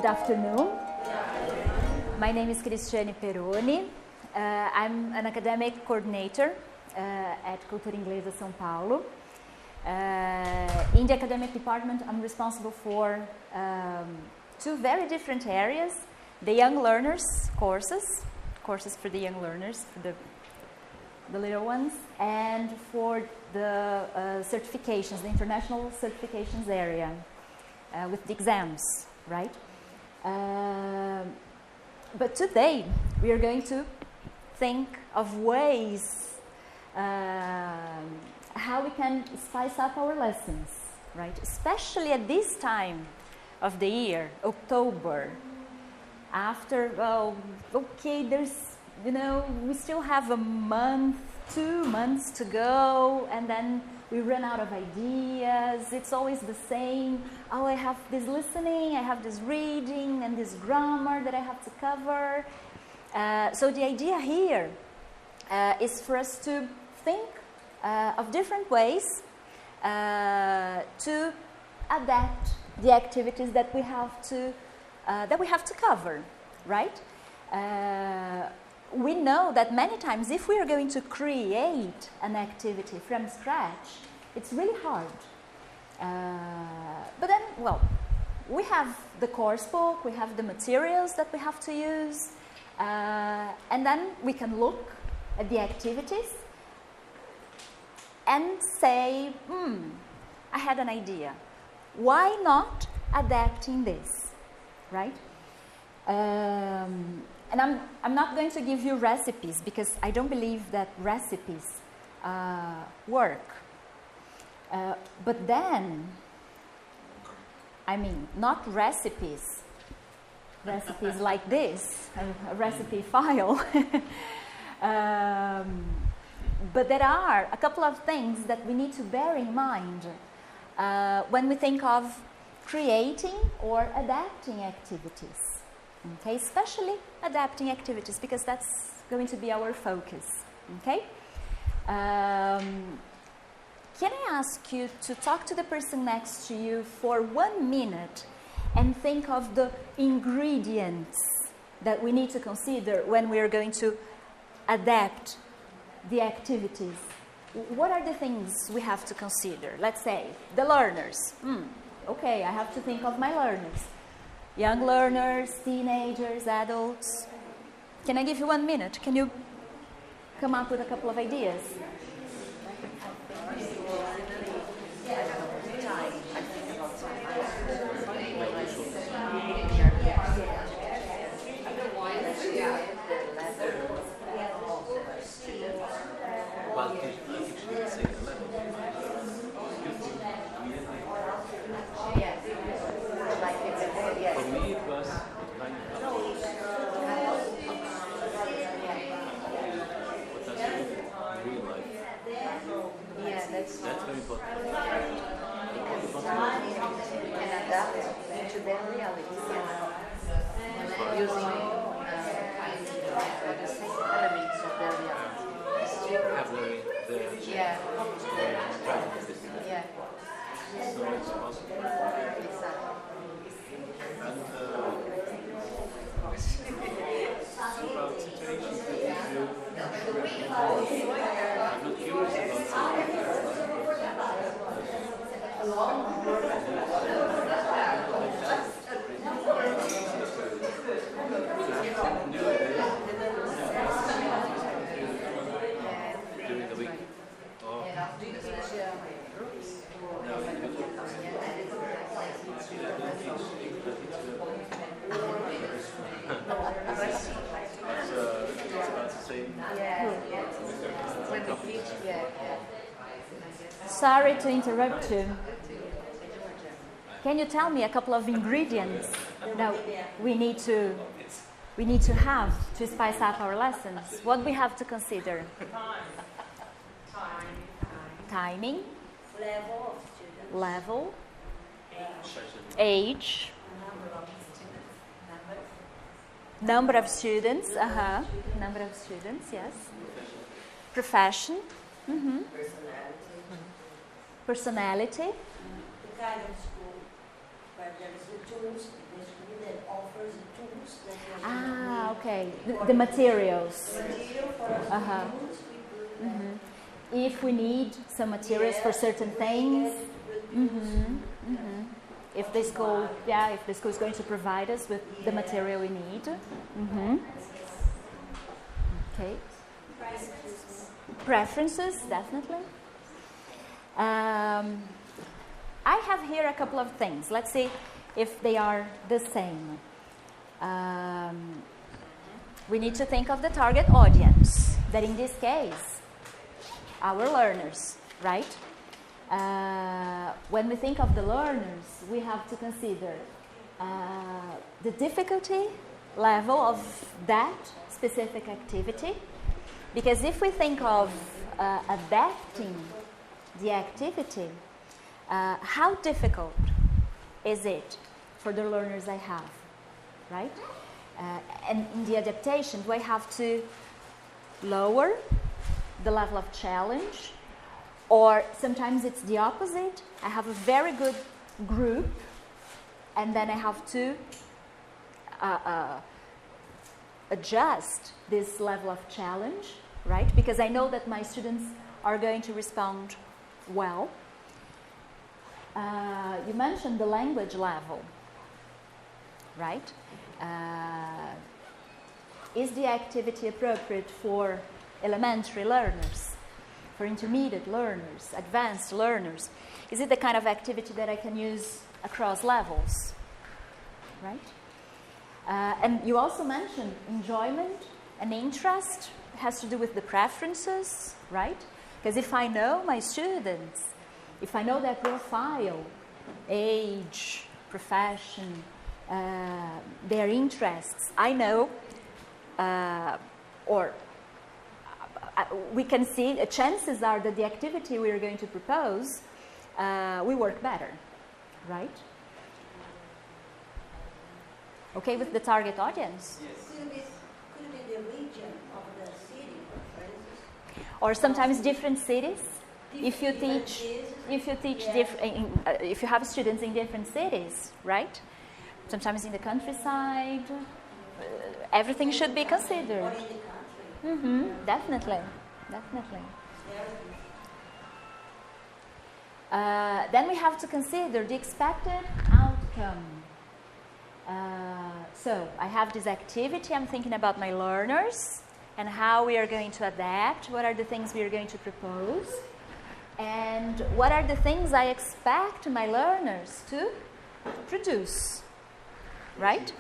Good afternoon. My name is Cristiane Perone. I'm an academic coordinator at Cultura, Inglesa, São Paulo. In the academic department, I'm responsible for two very different areas: the young learners courses for the young learners, for the little ones, and for the certifications, the international certifications area with the exams, right? But today we are going to think of ways how we can spice up our lessons, right? Especially at this time of the year, October. After, well, okay, there's, we still have a month, 2 months to go, and then we run out of ideas. It's always the same. Oh, I have this listening, I have this reading, and this grammar that I have to cover. So the idea here is for us to think of different ways to adapt the activities that we have to cover, right? We know that many times if we are going to create an activity from scratch, it's really hard. But then, well, we have the course book, we have the materials that we have to use, and then we can look at the activities and say, I had an idea. Why not adapting this, right? And I'm not going to give you recipes because I don't believe that recipes work. But then, I mean, not recipes like this, a recipe file. But there are a couple of things that we need to bear in mind when we think of creating or adapting activities. Okay, especially adapting activities, because that's going to be our focus. Okay? Can I ask you to talk to the person next to you for 1 minute and think of the ingredients that we need to consider when we are going to adapt the activities? What are the things we have to consider? Let's say the learners. Okay, I have to think of my learners. Young learners, teenagers, adults. Can I give you 1 minute? Can you come up with a couple of ideas? That's very important. We can adapt to their reality. Using the same elements of their reality. Vocabulary, the practice. Yeah. So it's possible. Exactly. And about situations that you feel, I'm not curious about during the week. Sorry to interrupt you. Can you tell me a couple of ingredients that we need to have to spice up our lessons? What we have to consider? Timing, level, age, number of students, number of students, yes, profession, personality, the kind of school But there is the tools, the school that offers the tools that we Ah, need okay. for The materials. material for us Uh-huh. to use. We put that. If we need some materials for certain things. If the school, if the school is going to provide us with the material we need. Okay. Preferences, definitely. I have here a couple of things. Let's see if they are the same. We need to think of the target audience, that in this case, our learners, right? When we think of the learners, we have to consider the difficulty level of that specific activity. Because if we think of adapting the activity, how difficult is it for the learners I have, right? And in the adaptation, do I have to lower the level of challenge? Or sometimes it's the opposite. I have a very good group, and then I have to adjust this level of challenge, right? Because I know that my students are going to respond well. You mentioned the language level, right? Is the activity appropriate for elementary learners, for intermediate learners, advanced learners? Is it the kind of activity that I can use across levels, right? And you also mentioned enjoyment and interest has to do with the preferences, right? Because if I know my students, if I know their profile, age, profession, their interests, I know, we can see, chances are that the activity we are going to propose, we work better, right? Okay with the target audience? Could it be the region of the city, for instance? Or sometimes different cities. If you Different teach, cities. if you have students in different cities, right? Sometimes in the countryside, everything should be considered. Or in the country. Definitely. Then we have to consider the expected outcome. So I have this activity, I'm thinking about my learners and how we are going to adapt, what are the things we are going to propose, and what are the things I expect my learners to produce, right?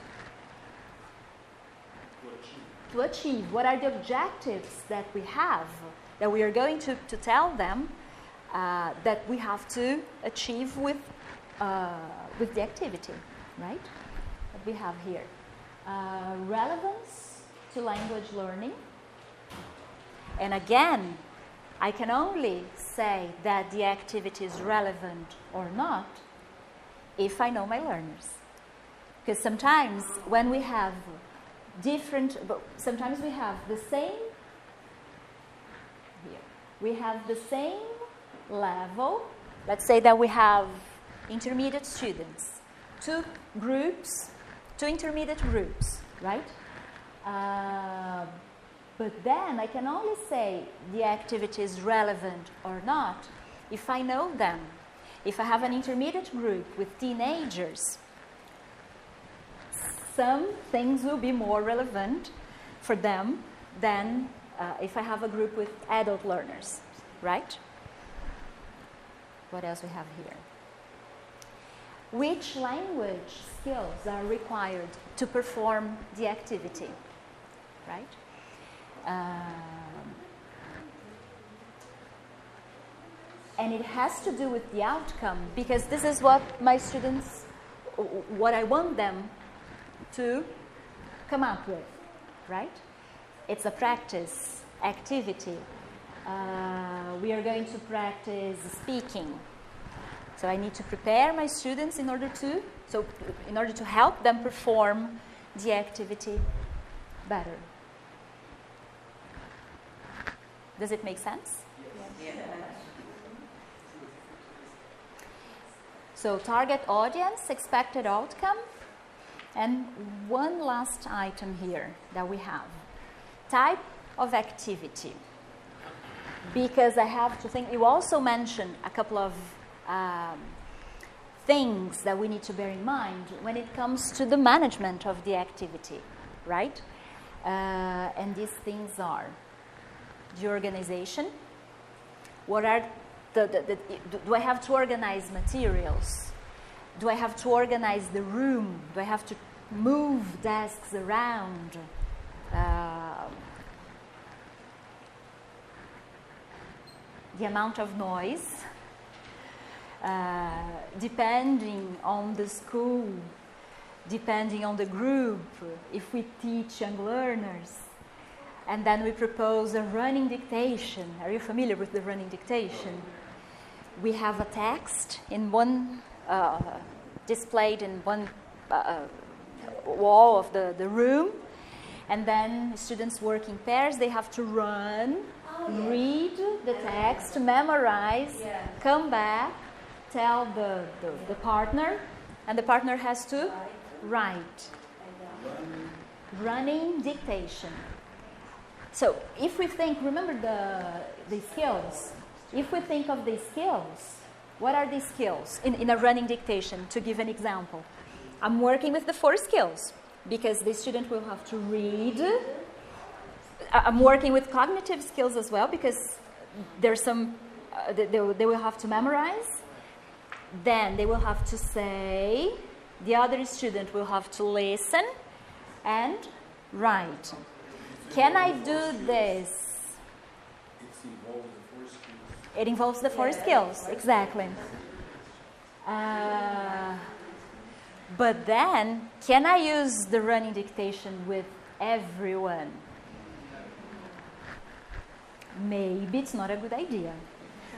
To achieve. What are the objectives that we have, that we are going to tell them that we have to achieve with the activity, right? That we have here. Relevance to language learning. And again, I can only say that the activity is relevant or not if I know my learners. Because sometimes when we have sometimes we have the same, here, we have the same level. Let's say that we have intermediate students, two intermediate groups, right? But then I can only say the activity is relevant or not if I know them. If I have an intermediate group with teenagers, some things will be more relevant for them than if I have a group with adult learners, right? What else we have here? Which language skills are required to perform the activity, right? And it has to do with the outcome, because this is what my students, what I want them to come up with, right? It's a practice activity. We are going to practice speaking. So I need to prepare my students in order to help them perform the activity better. Does it make sense? Yes. So target audience, expected outcome, and one last item here that we have. Type of activity. Because I have to think, you also mentioned a couple of things that we need to bear in mind when it comes to the management of the activity, right? And these things are the organization. What are do I have to organize materials? Do I have to organize the room? Do I have to move desks around? The amount of noise, depending on the school, depending on the group, if we teach young learners, and then we propose a running dictation. Are you familiar with the running dictation? We have a text in one, displayed in one wall of the room, and then students work in pairs. They have to run, read the text, memorize, come back, tell the partner, and the partner has to write. Running dictation. So if we think, remember the skills, if we think of the skills, what are these skills in a running dictation? To give an example, I'm working with the 4 skills because the student will have to read. I'm working with cognitive skills as well because there's some, they will have to memorize. Then they will have to say, the other student will have to listen and write. Can I do this? It involves the 4 skills, exactly. But then, can I use the running dictation with everyone? Maybe it's not a good idea.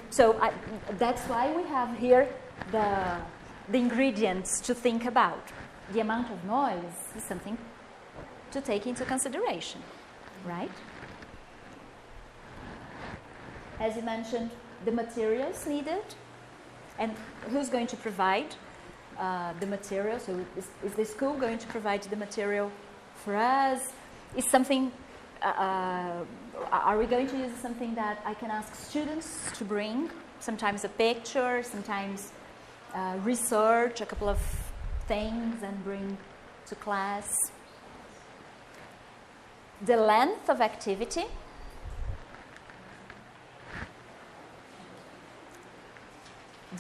So that's why we have here the ingredients to think about. The amount of noise is something to take into consideration, right? As you mentioned, the materials needed, and who's going to provide the material? So is the school going to provide the material for us? Is something, are we going to use something that I can ask students to bring? Sometimes a picture, sometimes research a couple of things and bring to class. The length of activity.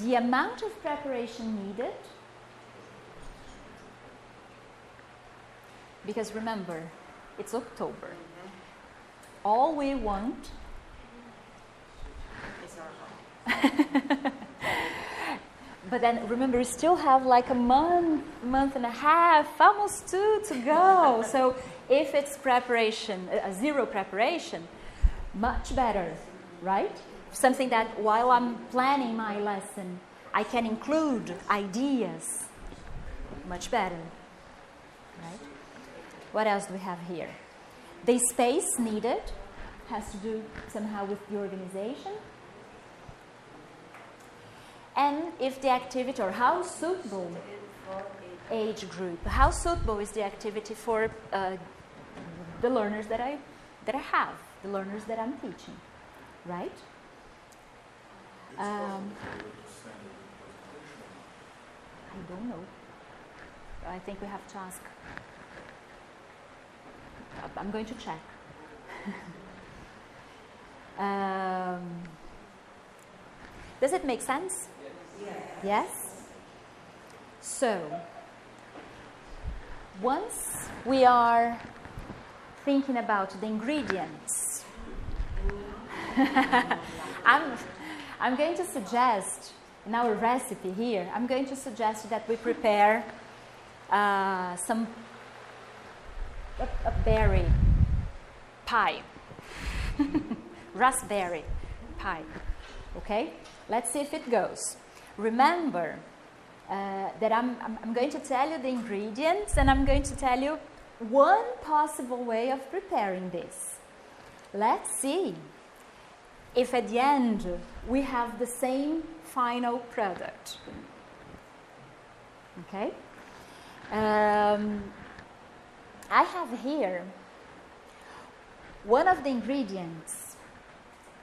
The amount of preparation needed. Because remember, it's October. All we want It's our home. But then remember, we still have like a month and a half, almost 2 to go. So if it's preparation, a 0 preparation, much better, right? Something that while I'm planning my lesson, I can include ideas, much better, right? What else do we have here? The space needed has to do somehow with the organization. And if the activity, or how suitable age group, how suitable is the activity for the learners that I have, the learners that I'm teaching, right? I don't know. I think we have to ask. I'm going to check. Does it make sense? Yes? So, once we are thinking about the ingredients, I'm going to suggest, in our recipe here, I'm going to suggest that we prepare a berry pie, raspberry pie, okay? Let's see if it goes. Remember that I'm going to tell you the ingredients, and I'm going to tell you one possible way of preparing this. Let's see if at the end we have the same final product. Okay. I have here one of the ingredients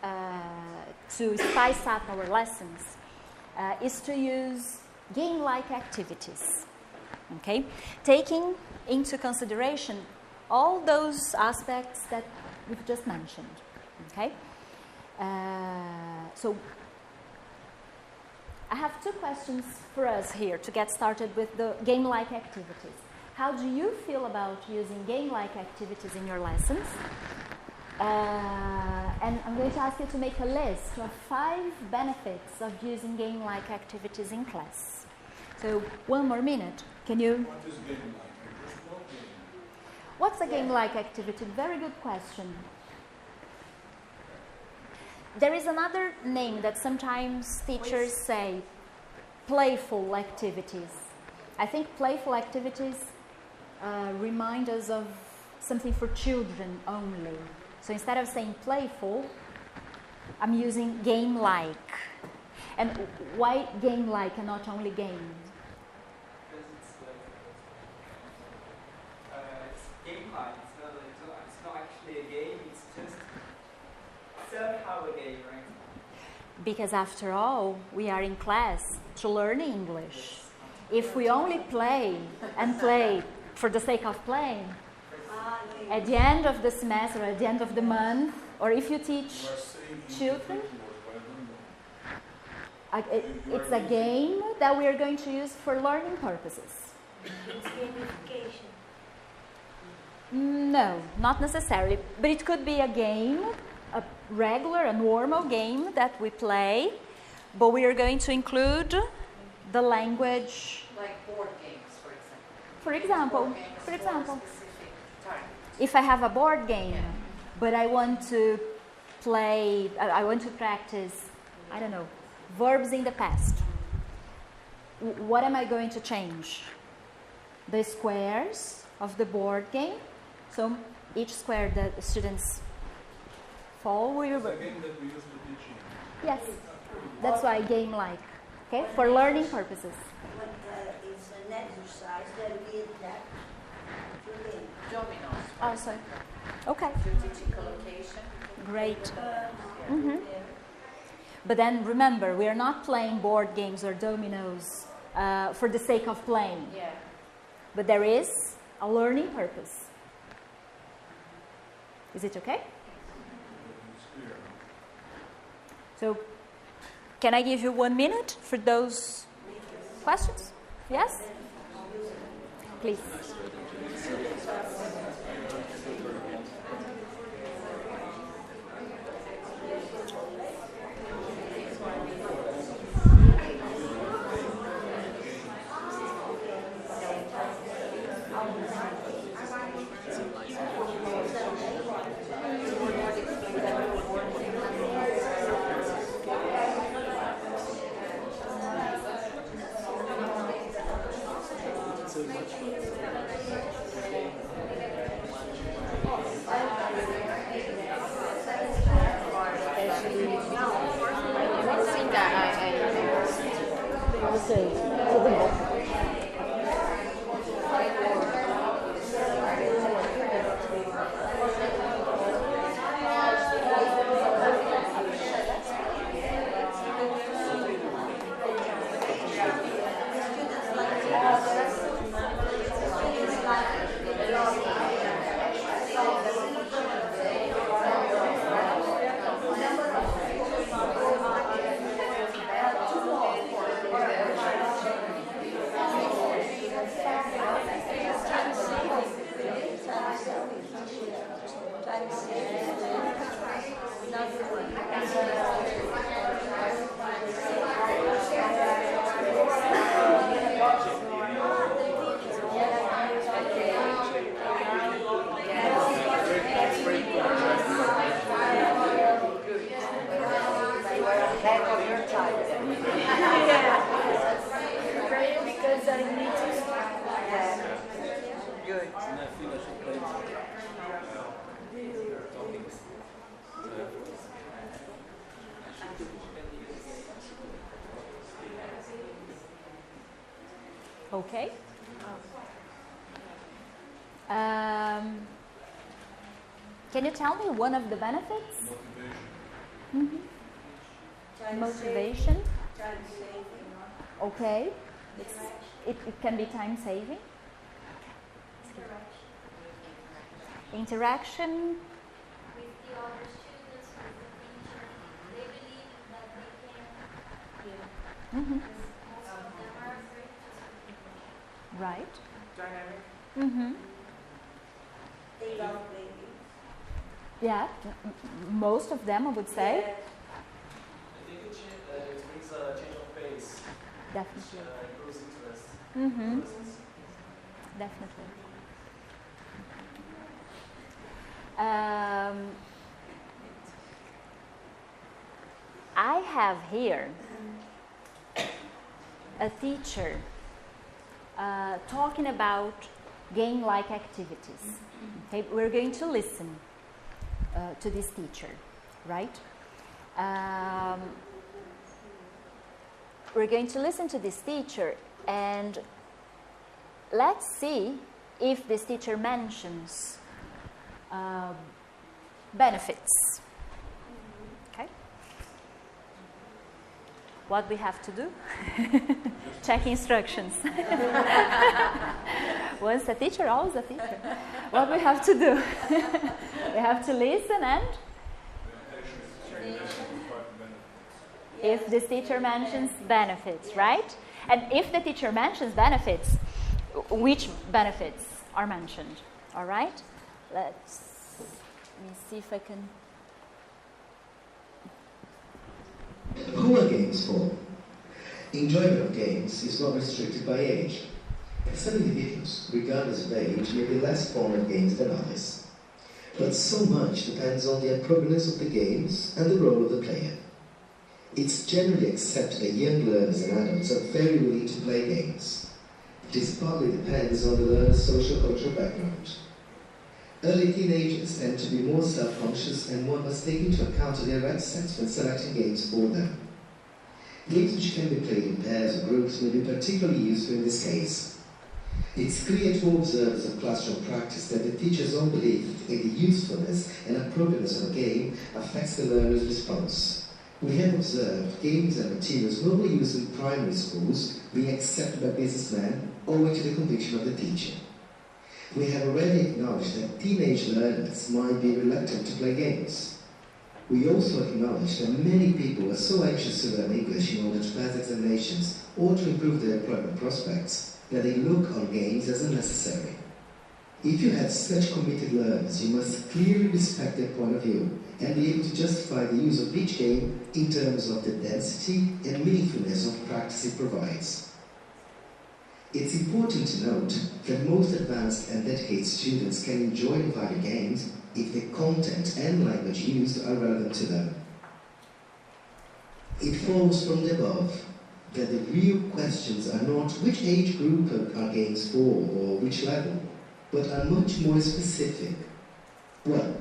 to spice up our lessons is to use game-like activities. Okay, taking into consideration all those aspects that we've just mentioned. Okay, so I have two questions for us here to get started with the game-like activities. How do you feel about using game-like activities in your lessons? And I'm going to ask you to make a list of 5 benefits of using game-like activities in class. So, one more minute. Can you? What is game-like? There's no game. What's a game-like activity? Very good question. There is another name that sometimes teachers say, playful activities. I think playful activities remind us of something for children only. So instead of saying playful, I'm using game-like. And why game-like and not only game? Because it's game-like. It's not actually a game. It's just somehow a game, right? Because after all, we are in class to learn English. If we only play and play for the sake of playing, at the end of the semester, at the end of the month, or if you teach children, it's a game that we are going to use for learning purposes. It's gamification. No, not necessarily. But it could be a game, a regular, a normal game that we play, but we are going to include the language. Like board games, for example. For example, Specific target. if I have a board game, but I want to play, I want to practice, I don't know, verbs in the past. What am I going to change? The squares of the board game. So each square that the students follow will. It's a game that we use to teaching. Yes, that's why game-like. Okay, for learning purposes. When it's an exercise that we adapt to game. Dominoes. Also, okay, Strategic allocation. great. But then remember, we are not playing board games or dominoes for the sake of playing. Yeah. But there is a learning purpose. Is it okay? It's clear. So, can I give you 1 minute for those questions? Yes? Please. Okay. Can you tell me one of the benefits? Motivation. Motivation. Time saving. Okay. It can be time saving. Interaction. With the other students, with the teacher, they believe that they can give. Most of them are afraid to speak. Right. Dynamic. They love babies. Yeah. Most of them, I would say. Yes. I think it brings a change of pace, which Definitely. improves interest. Definitely. I have here a teacher talking about game-like activities. Okay, we're going to listen to this teacher, right? We're going to listen to this teacher, and let's see if this teacher mentions benefits. Okay? What we have to do? Check instructions. Once a teacher, always a teacher. What we have to do? We have to listen, and if this teacher mentions benefits, right? And if the teacher mentions benefits, which benefits are mentioned? All right? Let me see if I can. Who are games for? Enjoyment of games is not restricted by age. Some individuals, regardless of age, may be less fond of games than others. But so much depends on the appropriateness of the games and the role of the player. It's generally accepted that young learners and adults are very willing to play games. This partly depends on the learner's social-cultural background. Early teenagers tend to be more self-conscious, and one must take into account their reticence when selecting games for them. Games which can be played in pairs or groups may be particularly useful in this case. It's clear to observers of classroom practice that the teacher's own belief in the usefulness and appropriateness of a game affects the learner's response. We have observed games and materials normally used in primary schools being accepted by businessmen owing to the conviction of the teacher. We have already acknowledged that teenage learners might be reluctant to play games. We also acknowledge that many people are so anxious to learn English in order to pass examinations or to improve their employment prospects that they look on games as unnecessary. If you have such committed learners, you must clearly respect their point of view and be able to justify the use of each game in terms of the density and meaningfulness of practice it provides. It's important to note that most advanced and dedicated students can enjoy and value games if the content and language used are relevant to them. It follows from the above that the real questions are not which age group are games for or which level, but are much more specific. Well,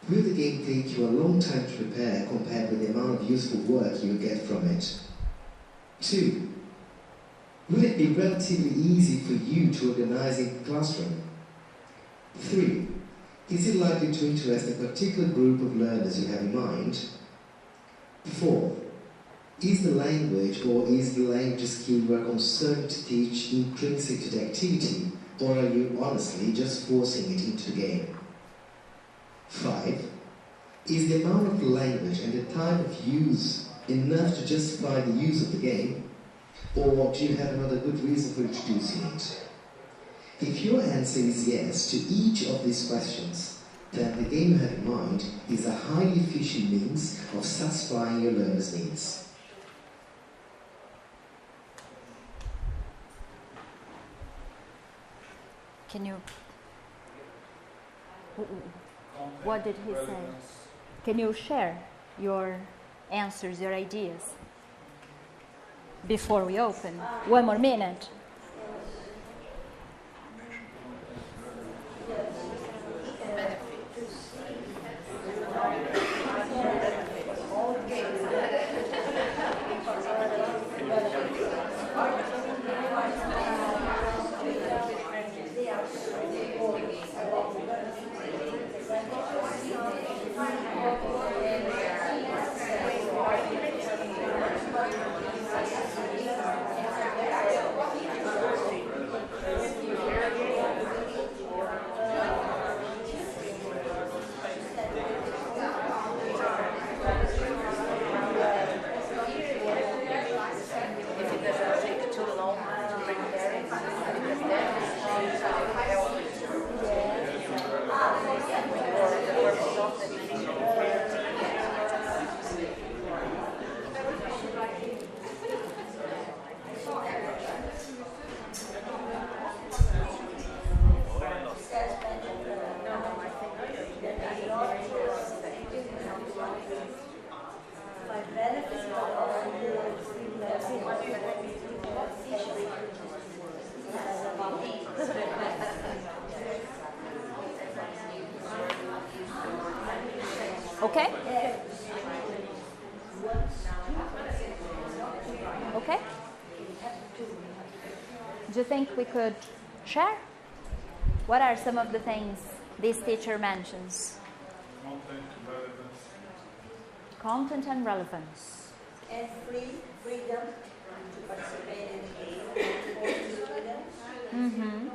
will the game take you a long time to prepare compared with the amount of useful work you will get from it? 2. Will it be relatively easy for you to organize in the classroom? 3. Is it likely to interest a particular group of learners you have in mind? 4. Is the language or is the language skill you are concerned to teach intrinsic to the activity, or are you honestly just forcing it into the game? 5. Is the amount of language and the type of use enough to justify the use of the game, or do you have another good reason for introducing it? If your answer is yes to each of these questions, then the game you have in mind is a highly efficient means of satisfying your learner's needs. Can you... What did he say? Can you share your answers, your ideas before we open? One more minute. Okay? Do you think we could share? What are some of the things this teacher mentions? Content and relevance. And freedom to participate in the game for students. Mm-hmm.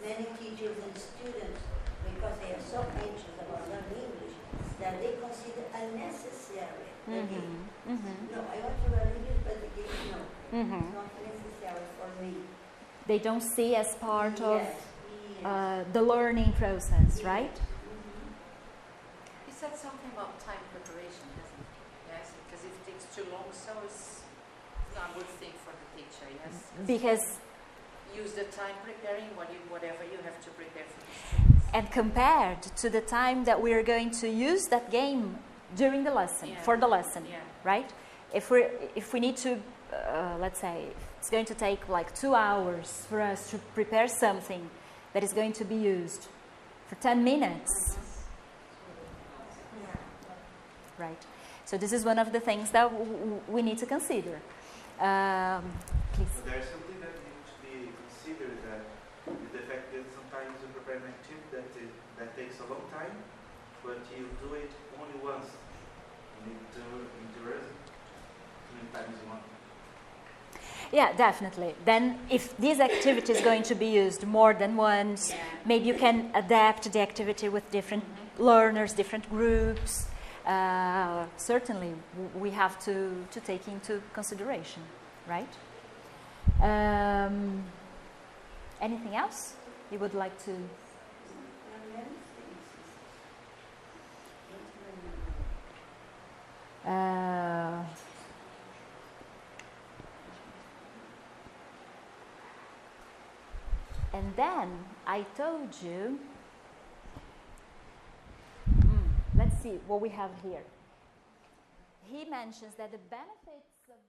Many teachers and students, because they are so anxious about learning English, that they consider unnecessary the game. Mm-hmm. No, I want to learn English, but the game, no. Mm-hmm. It's not necessary for me. They don't see as part of Yes. the learning process, right? He said something about time preparation, hasn't he? Yes, because if it takes too long, so it's not a good thing for the teacher, yes? Because Use the time preparing whatever you have to prepare for the students. and compared to the time that we are going to use that game during the lesson, Yeah. for the lesson, Yeah. right? If we need to, let's say, it's going to take like 2 hours for us to prepare something that is going to be used for 10 minutes, right? So this is one of the things that we need to consider. Please. So there's something that needs to be considered, that is the fact that sometimes you prepare an activity that takes a long time, but you do it only once. You need to interrupt as many times you want. Yeah, definitely. Then if this activity is going to be used more than once, maybe you can adapt the activity with different learners, different groups. Certainly, we have to take into consideration, right? Anything else you would like to? And then I told you, let's see what we have here. He mentions that the benefits of